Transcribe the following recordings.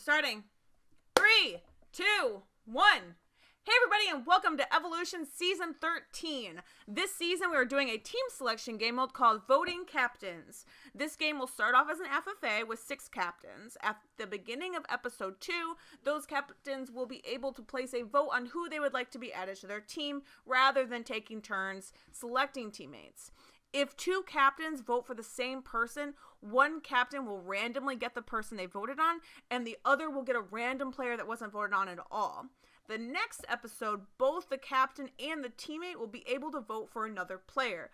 Starting. 3, 2, 1. Hey everybody, and welcome to Evolution Season 13. This season we are doing a team selection game mode called Voting Captains. This game will start off as an FFA with 6 captains. At the beginning of Episode 2, those captains will be able to place a vote on who they would like to be added to their team, rather than taking turns selecting teammates. If 2 captains vote for the same person, one captain will randomly get the person they voted on, and the other will get a random player that wasn't voted on at all. The next episode, both the captain and the teammate will be able to vote for another player.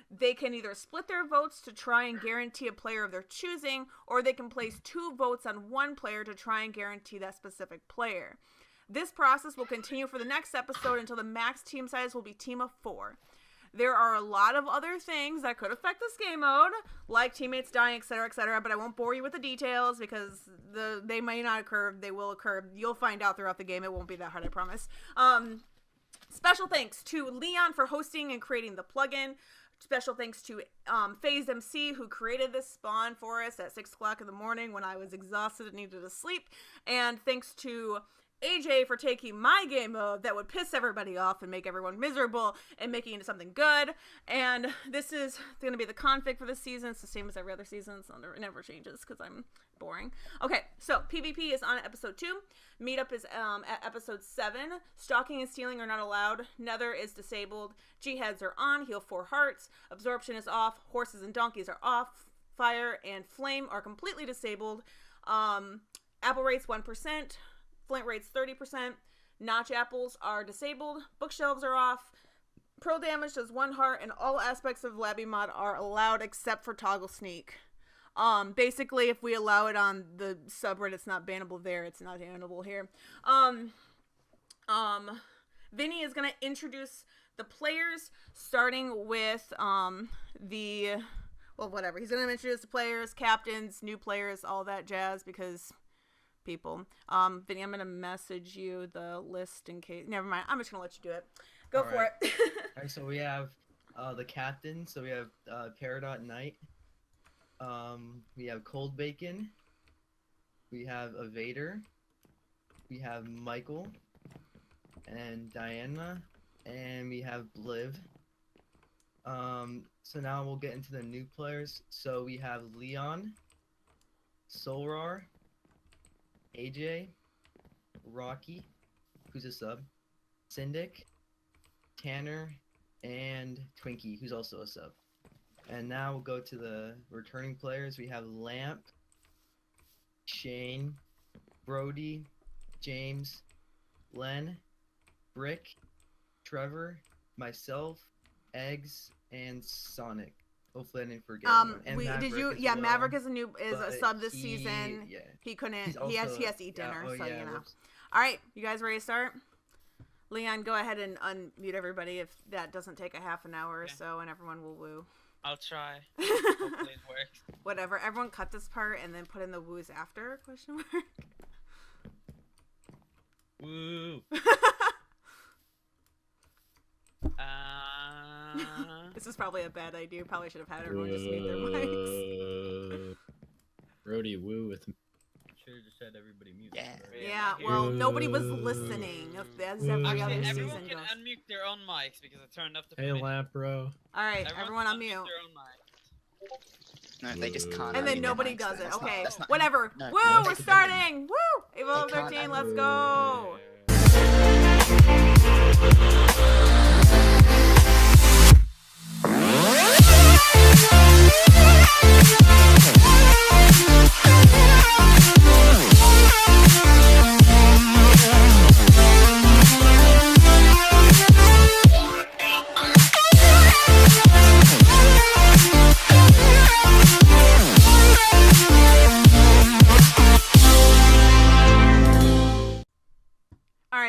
They can either split their votes to try and guarantee a player of their choosing, or they can place 2 votes on one player to try and guarantee that specific player. This process will continue for the next episode until the max team size will be team of 4. There are a lot of other things that could affect this game mode, like teammates dying, etc., but I won't bore you with the details because they may not occur, they will occur. You'll find out throughout the game. It won't be that hard, I promise. Special thanks to Leon for hosting and creating the plugin. Special thanks to FaZe MC, who created this spawn for us at 6 o'clock in the morning when I was exhausted and needed to sleep. And thanks to AJ for taking my game mode that would piss everybody off and make everyone miserable and making it into something good. And this is going to be the config for this season. It's the same as every other season, so it never changes because I'm boring. Okay, so PvP is on episode 2. Meetup is at episode 7. Stalking and stealing are not allowed. Nether is disabled. G-heads are on. Heal 4 hearts. Absorption is off. Horses and donkeys are off. Fire and flame are completely disabled. Apple rates 1%. Flint rates 30%. Notch apples are disabled. Bookshelves are off. Pro damage does 1 heart, and all aspects of Labby mod are allowed except for toggle sneak. Basically, if we allow it on the subreddit, it's not bannable there. It's not bannable here. Vinny is gonna introduce the players, starting with whatever. He's gonna introduce the players, captains, new players, all that jazz, because people. Vinny, I'm gonna message you the list in case. Never mind. I'm just gonna let you do it. Go for it. Alright, so we have the captain. So we have ThePeridotKnight. We have Cold Bacon. We have Evader. We have Michael and Diana, and we have Bliv. So now we'll get into the new players. So we have Leon, SoulRawr, AJ, Rocky, who's a sub, Cyndic, Tanner, and Twinkie, who's also a sub. And now we'll go to the returning players. We have Lamp, Shane, Brody, James, Len, Brick, Trevor, myself, Eggs, and Sonic. Hopefully I didn't forget anyone. And Maverick Maverick is a sub this season. Yeah. He couldn't. He has to eat dinner, you know. Whoops. All right, you guys ready to start? Leon, go ahead and unmute everybody if that doesn't take a half an hour or so, and everyone will woo. I'll try. Hopefully it works. Whatever. Everyone cut this part and then put in the woos after? Question mark. Woo. This is probably a bad idea. Probably should have had everyone just mute their mics. Brody woo with. Should have just had everybody mute. Yeah. Well, nobody was listening. As every other season everyone can goes. unmute their own mics because I turned off the. Hey, Lamp, bro. All right, everyone unmute. Their own mics. No, they just can't. And then nobody does it. Okay. Not, whatever. no, Woo! no, We're starting. Woo! Evolve 13. Let's go.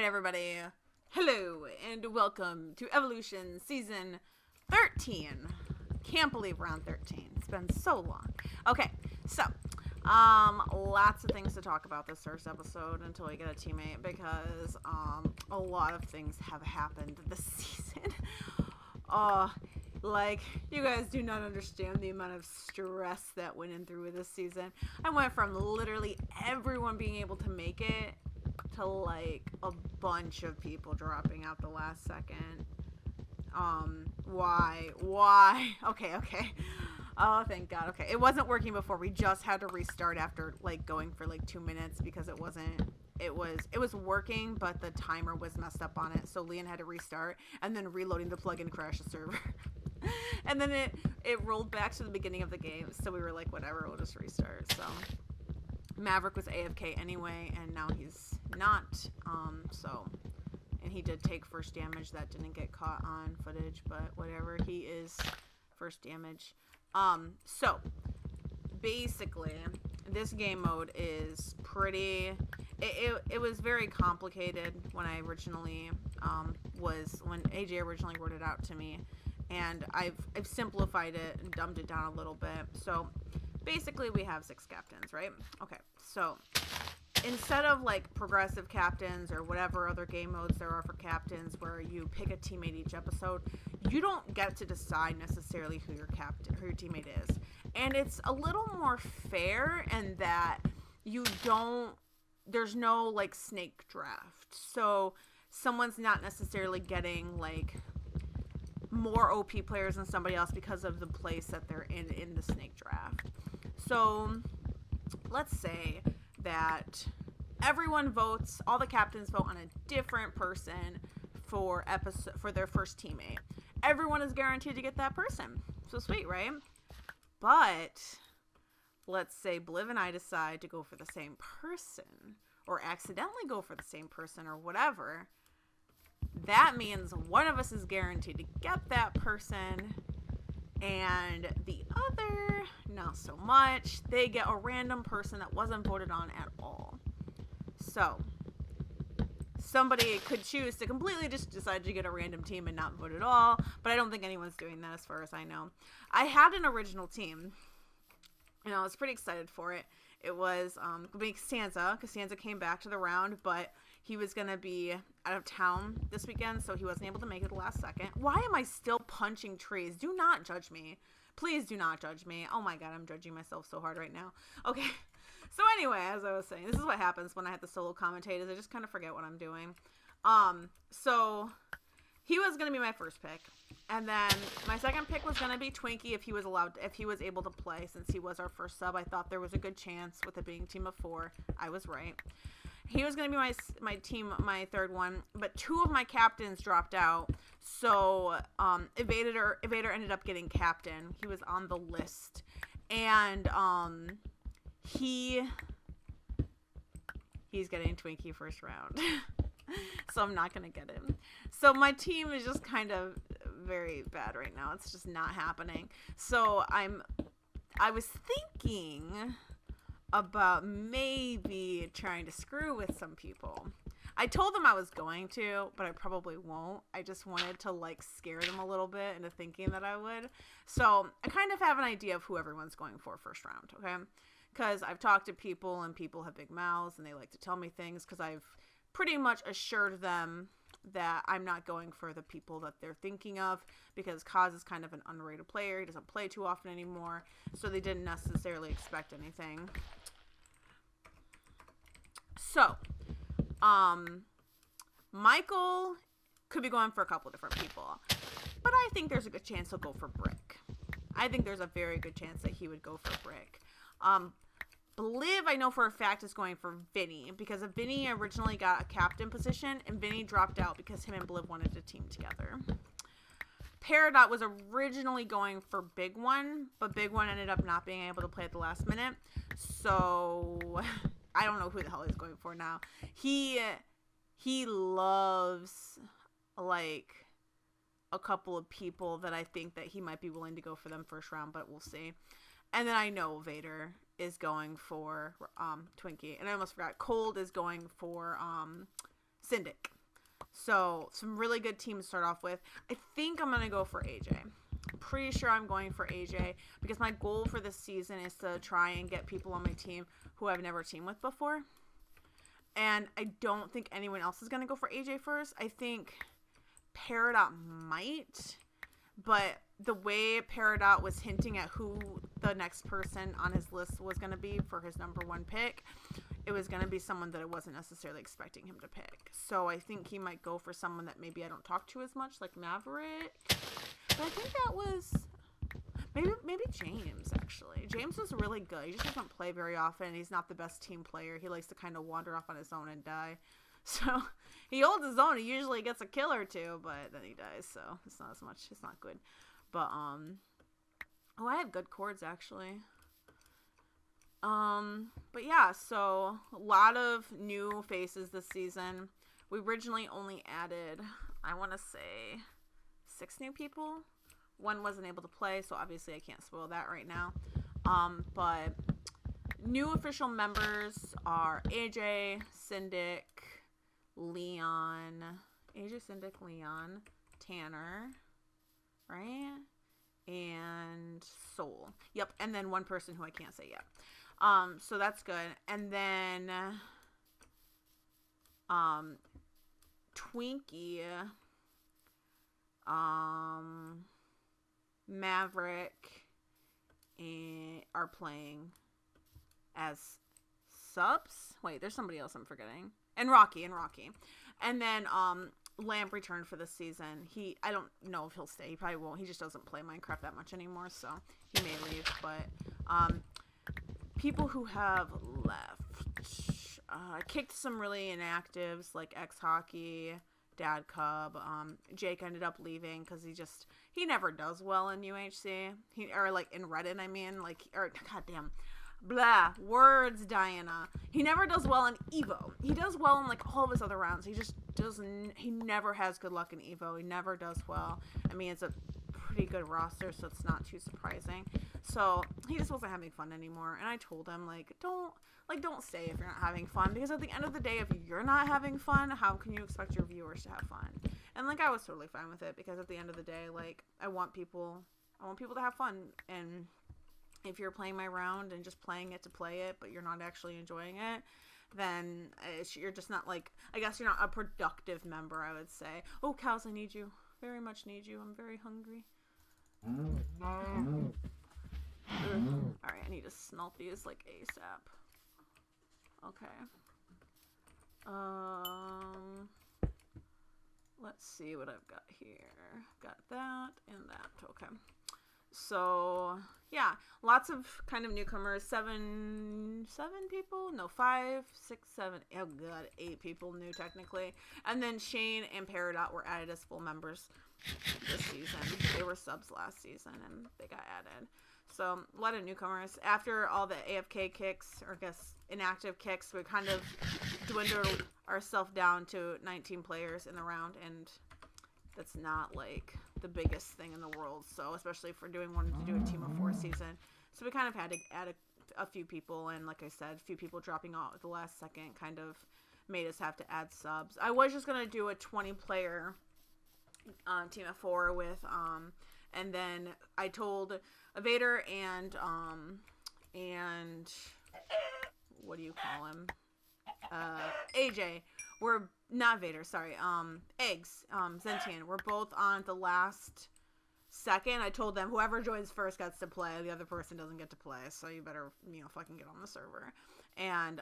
Everybody, hello and welcome to Evolution Season 13. Can't believe we're on 13. It's been so long. Okay, so lots of things to talk about this first episode until we get a teammate, because a lot of things have happened this season. Like, you guys do not understand the amount of stress that went in through this season. I went from literally everyone being able to make it to like a bunch of people dropping out the last second. Why? Okay. Oh, thank God. Okay, it wasn't working before. We just had to restart after like going for like 2 minutes because it was working, but the timer was messed up on it. So Leon had to restart, and then reloading the plugin crashed the server. And then it rolled back to the beginning of the game. So we were like, whatever, we'll just restart. So Maverick was AFK anyway, and now he's not. And he did take first damage that didn't get caught on footage, but whatever, he is first damage. So basically this game mode is pretty, it was very complicated when I originally, when AJ originally wrote it out to me, and I've simplified it and dumbed it down a little bit. So basically we have 6 captains, right? Okay, so instead of like progressive captains or whatever other game modes there are for captains where you pick a teammate each episode, you don't get to decide necessarily who your teammate is. And it's a little more fair in that there's no like snake draft. So someone's not necessarily getting like more OP players than somebody else because of the place that they're in the snake draft. So let's say that everyone votes, all the captains vote on a different person for their first teammate. Everyone is guaranteed to get that person. So sweet, right? But let's say Bliv and I decide to go for the same person, or accidentally go for the same person, or whatever. That means one of us is guaranteed to get that person, and the other, not so much. They get a random person that wasn't voted on at all. So somebody could choose to completely just decide to get a random team and not vote at all, but I don't think anyone's doing that as far as I know. I had an original team, and I was pretty excited for it. It was going to be Costanza. Costanza came back to the round, but he was going to be out of town this weekend, so he wasn't able to make it the last second. Why am I still punching trees? Do not judge me. Please do not judge me. Oh my God, I'm judging myself so hard right now. Okay. So anyway, as I was saying, this is what happens when I have to solo commentate, is I just kind of forget what I'm doing. So he was going to be my first pick. And then my second pick was going to be Twinkie if he was able to play, since he was our first sub. I thought there was a good chance with it being a team of 4. I was right. He was going to be my third one, but 2 of my captains dropped out. So Evader ended up getting captain. He was on the list. And he's getting Twinkie first round. So I'm not going to get him. So my team is just kind of very bad right now. It's just not happening. So I was thinking about maybe trying to screw with some people. I told them I was going to, but I probably won't. I just wanted to like scare them a little bit into thinking that I would. So I kind of have an idea of who everyone's going for first round, okay? Because I've talked to people, and people have big mouths, and they like to tell me things, because I've pretty much assured them that I'm not going for the people that they're thinking of, because Kaz is kind of an underrated player. He doesn't play too often anymore, so they didn't necessarily expect anything. So, Michael could be going for a couple different people, but I think there's a good chance he'll go for Brick. I think there's a very good chance that he would go for Brick. Bliv, I know for a fact, is going for Vinny, because Vinny originally got a captain position, and Vinny dropped out because him and Bliv wanted to team together. Peridot was originally going for Big One, but Big One ended up not being able to play at the last minute, so I don't know who the hell he's going for now. He loves, like, a couple of people that I think that he might be willing to go for them first round, but we'll see. And then I know Vader is going for Twinkie. And I almost forgot, Cold is going for Cyndic. So some really good teams to start off with. I think I'm going to go for AJ. Pretty sure I'm going for AJ, because my goal for this season is to try and get people on my team who I've never teamed with before. And I don't think anyone else is going to go for AJ first. I think Peridot might, but the way Peridot was hinting at who the next person on his list was going to be for his #1 pick, it was going to be someone that I wasn't necessarily expecting him to pick. So I think he might go for someone that maybe I don't talk to as much, like Maverick. But I think that was maybe James, actually. James was really good. He just doesn't play very often. He's not the best team player. He likes to kind of wander off on his own and die. So he holds his own. He usually gets a kill or two, but then he dies. So it's not as much. It's not good. But oh, I have good chords actually. But yeah, so a lot of new faces this season. We originally only added, I want to say, 6 new people. One wasn't able to play, so obviously I can't spoil that right now. But new official members are AJ, Cyndic, Leon, Leon, Tanner, right? And Soul. Yep, and then one person who I can't say yet. So that's good. And then Twinkie, Maverick are playing as subs. Wait, there's somebody else I'm forgetting. And Rocky. And then Lamp returned for this season. I don't know if he'll stay. He probably won't. He just doesn't play Minecraft that much anymore, so he may leave. But people who have left, I kicked some really inactives like X Hockey, Dad Cub. Jake ended up leaving because he never does well in UHC. Or like in Reddit, I mean, goddamn. Blah. Words, Diana. He never does well in Evo. He does well in like all of his other rounds. He never has good luck in Evo. He never does well. I mean, it's a pretty good roster, so it's not too surprising. So he just wasn't having fun anymore. And I told him, don't stay if you're not having fun, because at the end of the day, if you're not having fun, how can you expect your viewers to have fun? And I was totally fine with it, because at the end of the day, I want people to have fun. And if you're playing my round and just playing it to play it, but you're not actually enjoying it, then you're just not I guess you're not a productive member, I would say. Oh, cows, I need you. Very much need you. I'm very hungry. Alright, I need to smelt these ASAP. Okay. Let's see what I've got here. Got that and that. Okay. So, yeah, lots of kind of newcomers. 7 people? No, 5, 6, 7. Oh, God, 8 people new, technically. And then Shane and Peridot were added as full members this season. They were subs last season, and they got added. So, a lot of newcomers. After all the AFK kicks, or I guess inactive kicks, we kind of dwindled ourselves down to 19 players in the round, and that's not the biggest thing in the world, so especially if we're wanting to do a team of 4 season. So we kind of had to add a few people, and like I said, a few people dropping off at the last second kind of made us have to add subs. I was just gonna do a 20-player team of 4 with and then I told Vader and what do you call him? AJ. We're not Vader, sorry. Eggs, Zentian. We're both on the last second. I told them whoever joins first gets to play. The other person doesn't get to play. So you better, fucking get on the server. And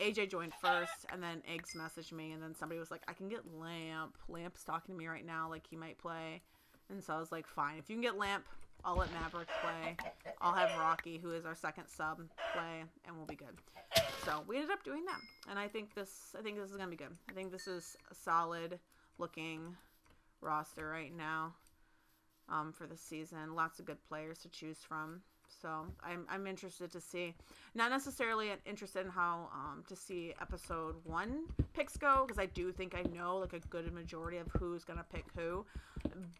AJ joined first, and then Eggs messaged me, and then somebody was like, I can get Lamp. Lamp's talking to me right now, he might play. And so I was like, fine. If you can get Lamp, I'll let Maverick play. I'll have Rocky, who is our second sub, play, and we'll be good. So we ended up doing that, and I think this is gonna be good. I think this is a solid looking roster right now for the season. Lots of good players to choose from. So I'm interested to see, not necessarily interested in how to see episode 1 picks go, because I do think I know a good majority of who's gonna pick who,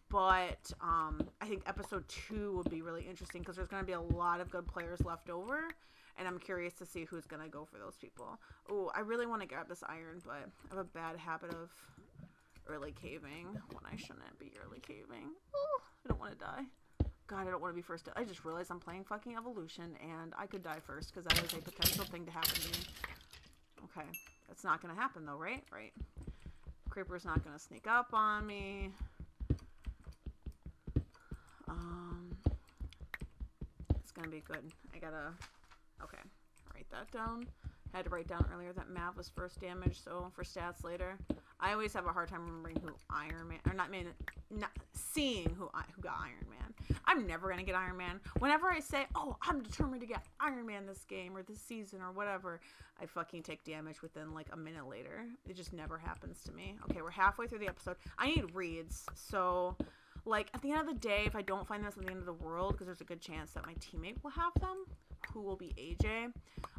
but I think episode 2 would be really interesting, because there's gonna be a lot of good players left over, and I'm curious to see who's gonna go for those people. Oh, I really want to grab this iron, but I have a bad habit of early caving when I shouldn't be early caving. Oh, I don't want to die. God, I don't want to be first. I just realized I'm playing fucking Evolution, and I could die first, because that is a potential thing to happen to me. Okay. That's not going to happen, though, right? Right. Creeper's not going to sneak up on me. gonna be good. I gotta, okay, write that down. I had to write down earlier that Mav was first damage, so for stats later. I always have a hard time remembering who Iron Man, or not seeing who got Iron Man. I'm never gonna get Iron Man. Whenever I say, oh, I'm determined to get Iron Man this game, or this season, or whatever, I fucking take damage within like a minute later. It just never happens to me. Okay, we're halfway through the episode. I need reads, so like at the end of the day, if I don't find this at the end of the world, because there's a good chance that my teammate will have them, who will be AJ.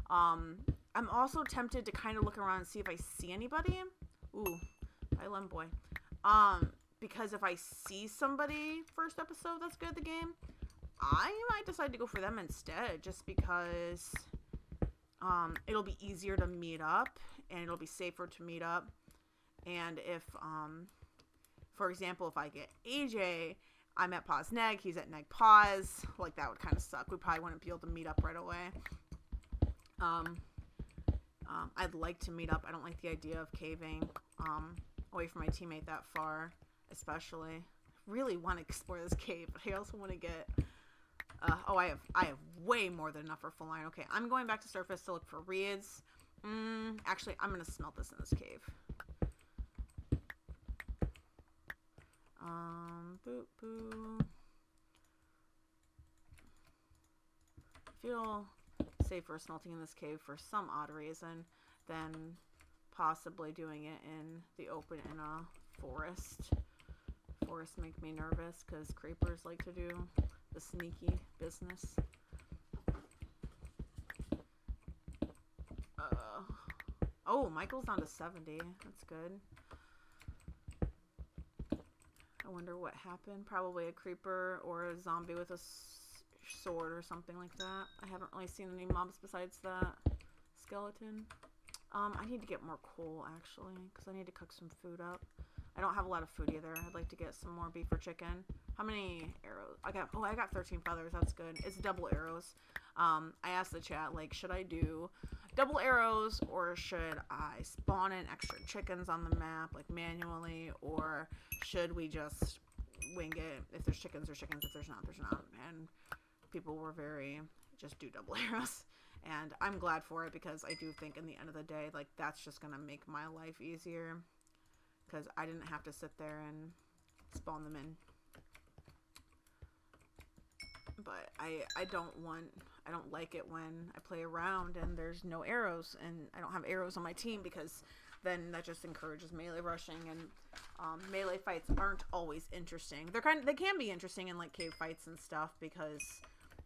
I'm also tempted to kind of look around and see if I see anybody. Ooh, bye Boy. Because if I see somebody first episode that's good at the game, I might decide to go for them instead, just because it'll be easier to meet up and it'll be safer to meet up. And if for example, if I get AJ, I'm at pause neg, he's at neg pause, like that would kind of suck. We probably wouldn't be able to meet up right away. I'd like to meet up. I don't like the idea of caving away from my teammate that far, especially. I really want to explore this cave, but I also want to get oh, I have way more than enough for full line. Okay, I'm going back to surface to look for reeds. Actually, I'm gonna smelt this in this cave. Boop boo. I feel safer smelting in this cave for some odd reason than possibly doing it in the open in a forest. Forests make me nervous because creepers like to do the sneaky business. Oh, Michael's down to 70. That's good. I wonder what happened. Probably a creeper or a zombie with a sword or something like that. I haven't really seen any mobs besides that skeleton. I need to get more coal actually, because I need to cook some food up. I don't have a lot of food either. I'd like to get some more beef or chicken. How many arrows? I got 13 feathers. That's good. It's double arrows. I asked the chat, like, should I do double arrows or should I spawn in extra chickens on the map, like manually, or should we just wing it? If there's chickens, there's chickens. If there's not, there's not. And people were very, just do double arrows. And I'm glad for it because I do think in the end of the day, like, that's just going to make my life easier. Because I didn't have to sit there and spawn them in. But I don't like it when I play around and there's no arrows and I don't have arrows on my team, because then that just encourages melee rushing, and melee fights aren't always interesting. They can be interesting in like cave fights and stuff because,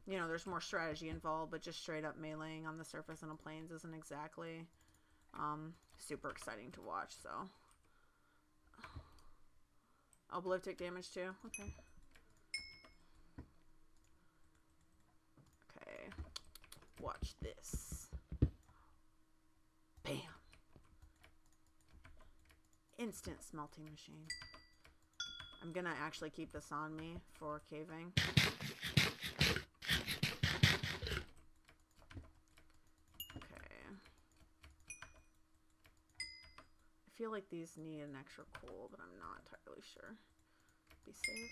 you know, there's more strategy involved, but just straight up meleeing on the surface and on plains isn't exactly super exciting to watch. So I'll take damage too. Okay. Okay. Watch this. Bam. Instant smelting machine. I'm gonna actually keep this on me for caving. Okay. I feel like these need an extra coal, but I'm not entirely sure. Be safe.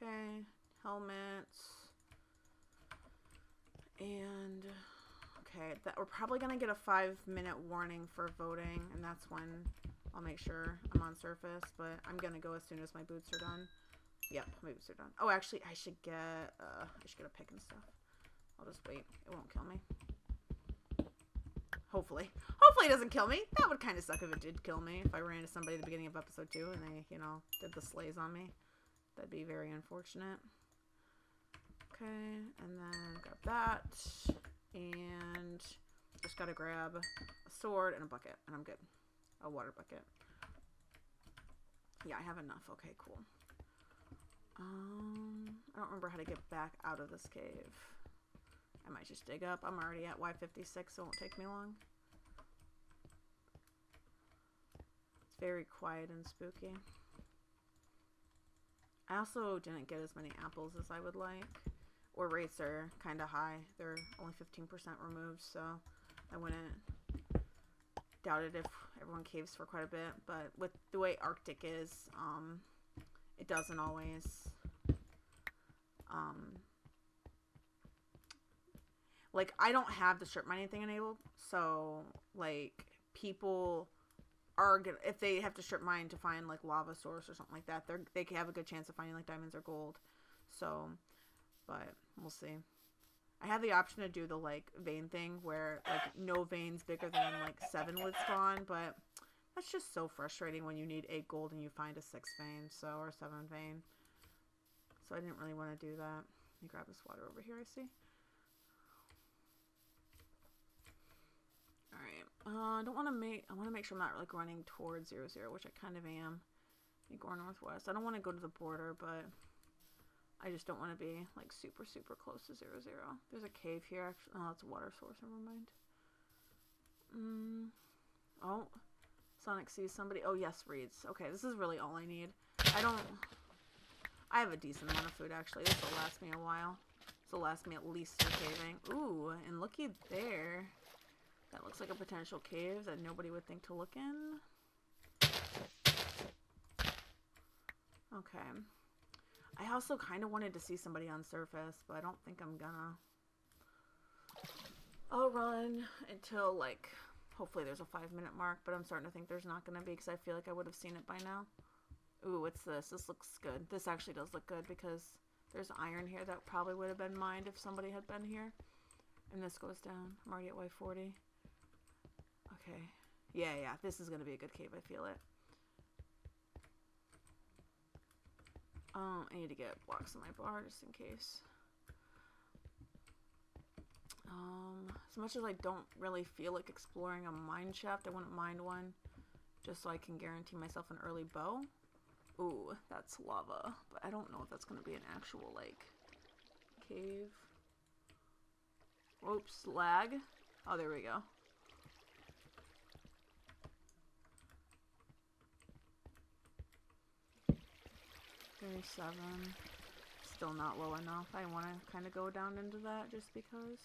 Okay. Helmets. And okay, we're probably gonna get a 5-minute warning for voting, and that's when I'll make sure I'm on surface. But I'm gonna go as soon as my boots are done. Yep, my boots are done. Oh, actually, I should get a pick and stuff. I'll just wait. It won't kill me. Hopefully it doesn't kill me. That would kind of suck if it did kill me. If I ran into somebody at the beginning of episode 2 and they, you know, did the slays on me, that'd be very unfortunate. Okay, and then grab that, and just gotta grab a sword and a bucket, and I'm good. A water bucket. Yeah, I have enough. Okay, cool. I don't remember how to get back out of this cave. I might just dig up. I'm already at Y56, so it won't take me long. It's very quiet and spooky. I also didn't get as many apples as I would like. Or rates are kind of high. They're only 15% removed, so I wouldn't doubt it if everyone caves for quite a bit. But with the way Arctic is, it doesn't always like, I don't have the strip mining thing enabled, so, like, people are gonna, if they have to strip mine to find, like, lava source or something like that, they can have a good chance of finding, like, diamonds or gold. So, but we'll see. I have the option to do the, like, vein thing where, like, no veins bigger than, like, 7 would spawn, but that's just so frustrating when you need 8 gold and you find a 6 vein, so, or 7 vein. So I didn't really want to do that. Let me grab this water over here, I see. Alright, I want to make sure I'm not, like, running towards 0, 0, which I kind of am. Go northwest. I don't want to go to the border, but I just don't want to be, like, super, super close to 0, 0. There's a cave here, actually. Oh, it's a water source, never mind. Oh, Sonic sees somebody. Oh, yes, reads. Okay, this is really all I need. I have a decent amount of food, actually. This will last me a while. This will last me at least through caving. Ooh, and looky there. That looks like a potential cave that nobody would think to look in. Okay. I also kind of wanted to see somebody on surface, but I don't think I'm gonna. I'll run until, like, hopefully there's a 5-minute mark, but I'm starting to think there's not gonna be because I feel like I would have seen it by now. Ooh, what's this? This looks good. This actually does look good because there's iron here that probably would have been mined if somebody had been here. And this goes down. I'm already at Y40. Okay. Yeah, this is gonna be a good cave, I feel it. I need to get blocks in my bar just in case. As much as I don't really feel like exploring a mine shaft, I wouldn't mind one just so I can guarantee myself an early bow. Ooh, that's lava, but I don't know if that's gonna be an actual, like, cave. Oops, lag. Oh, there we go. $37. Still not low enough. I want to kind of go down into that just because.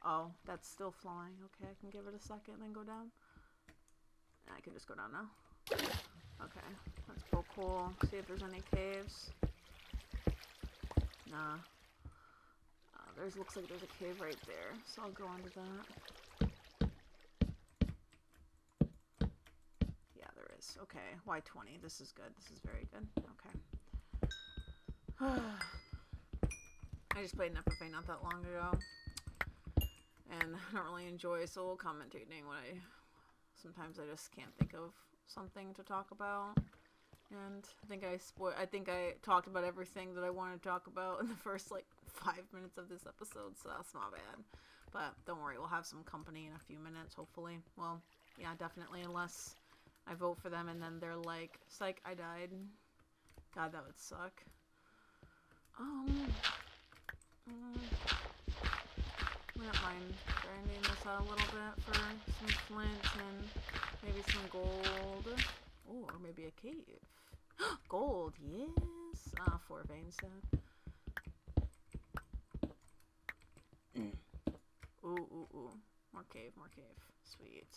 Oh, that's still flying. Okay, I can give it a second, then go down. I can just go down now. Okay, let's poke hole. See if there's any caves. Nah. Looks like there's a cave right there, so I'll go into that. Yeah, there is. Okay, Y20. This is good. This is very good. Okay. I just played an FFA not that long ago, and I don't really enjoy solo commentating when sometimes I just can't think of something to talk about. And I think I talked about everything that I wanted to talk about in the first, like, 5 minutes of this episode, so that's not bad. But don't worry, we'll have some company in a few minutes, hopefully. Well, yeah, definitely, unless I vote for them and then they're like, psych, I died. God, that would suck. I wouldn't mind grinding this out a little bit for some flint and maybe some gold. Oh, or maybe a cave. Gold, yes! 4 veins set. Ooh. More cave. Sweet.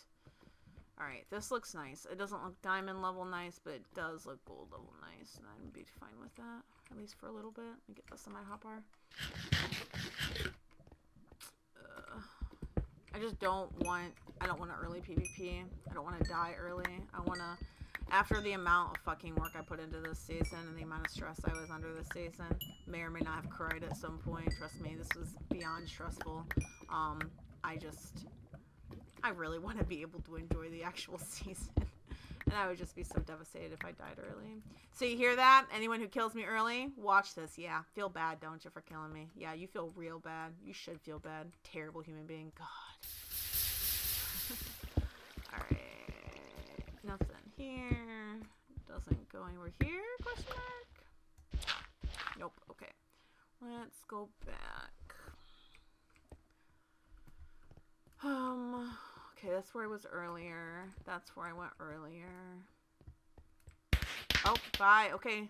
Alright, this looks nice. It doesn't look diamond level nice, but it does look gold level nice. And I'd be fine with that, at least for a little bit. Let me get this in my hotbar. I don't want an early PvP. I don't want to die early. I want to, after the amount of fucking work I put into this season and the amount of stress I was under this season, may or may not have cried at some point. Trust me, this was beyond stressful. I really want to be able to enjoy the actual season. And I would just be so devastated if I died early. So you hear that? Anyone who kills me early, watch this. Yeah, feel bad, don't you, for killing me? Yeah, you feel real bad. You should feel bad. Terrible human being. God. Alright. Nothing here. Doesn't go anywhere here? Question mark? Nope. Okay. Let's go back. Okay, that's where I was earlier. That's where I went earlier. Oh, bye. Okay,